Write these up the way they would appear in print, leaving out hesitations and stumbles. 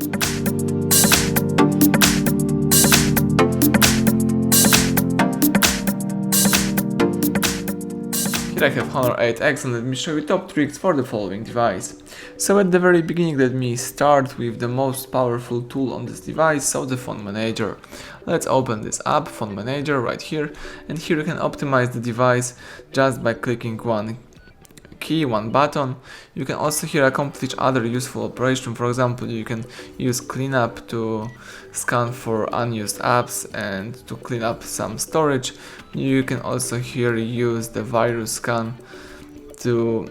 Here I have Honor 8X and let me show you top tricks for the following device. So at the very beginning let me start with the most powerful tool on this device, so the phone manager. Let's open this app, phone manager, right here, and here you can optimize the device just by clicking one key, one button. You can also here accomplish other useful operations. For example, you can use cleanup to scan for unused apps and to clean up some storage. You can also here use the virus scan to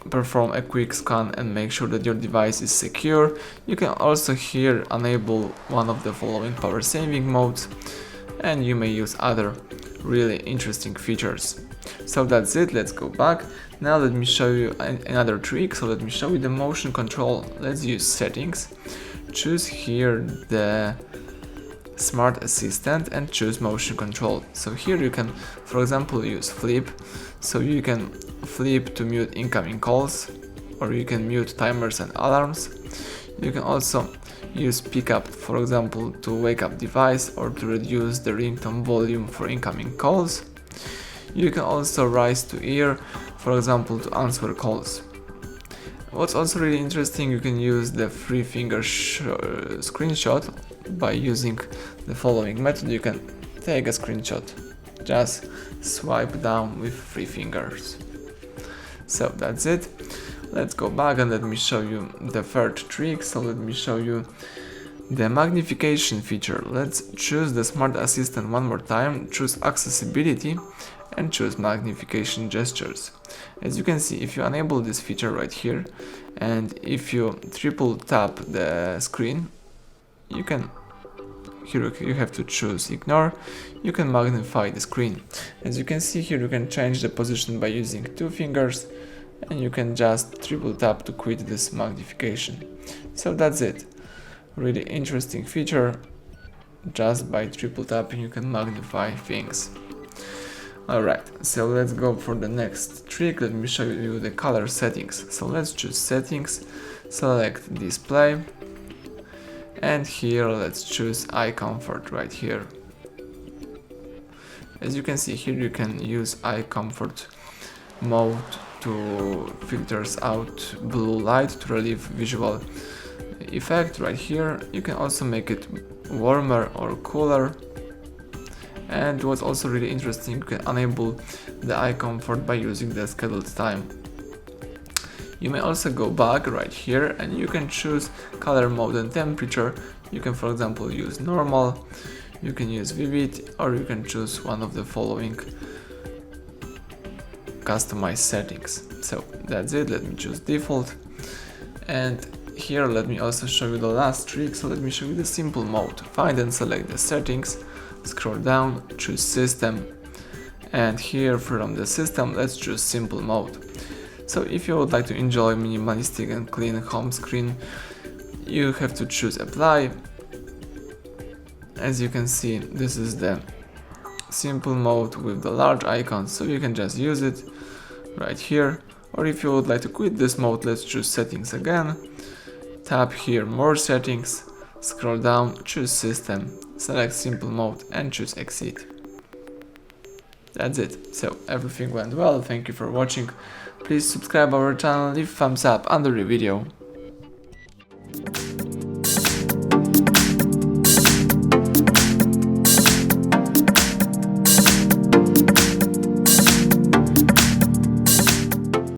perform a quick scan and make sure that your device is secure. You can also here enable one of the following power saving modes, and you may use other really interesting features. So that's it, let's go back. Now let me show you another trick. So let me show you the motion control. Let's use settings, choose here the smart assistant and choose motion control. So here you can, for example, use flip. So you can flip to mute incoming calls, or you can mute timers and alarms. You can also use pickup, for example, to wake up device or to reduce the ringtone volume for incoming calls. You can also raise to ear, for example, to answer calls. What's also really interesting, you can use the three finger screenshot by using the following method. You can take a screenshot, just swipe down with three fingers. So that's it. Let's go back and let me show you the third trick. So let me show you the magnification feature. Let's choose the smart assistant one more time, choose accessibility and choose magnification gestures. As you can see, if you enable this feature right here and if you triple tap the screen, you can, here you have to choose ignore, you can magnify the screen. As you can see here, you can change the position by using two fingers, and you can just triple tap to quit this magnification. So that's it. Really interesting feature. Just by triple tapping you can magnify things. Alright, so let's go for the next trick. Let me show you the color settings. So let's choose settings, select display, and here let's choose eye comfort right here. As you can see here, you can use eye comfort mode to filters out blue light to relieve visual effect right here. You can also make it warmer or cooler. And what's also really interesting, you can enable the eye comfort by using the scheduled time. You may also go back right here and you can choose color mode and temperature. You can, for example, use normal, you can use vivid, or you can choose one of the following customized settings. So that's it. Let me choose default, and here let me also show you the last trick. So let me show you the simple mode. Find and select the settings, scroll down, choose system, and here from the system let's choose simple mode. So if you would like to enjoy minimalistic and clean home screen, you have to choose apply. As you can see, this is the simple mode with the large icons, so you can just use it right here. Or if you would like to quit this mode, let's choose settings again, tap here more settings, scroll down, choose system, select simple mode and choose exit. That's it. So everything went well. Thank you for watching. Please subscribe our channel, leave thumbs up under the video.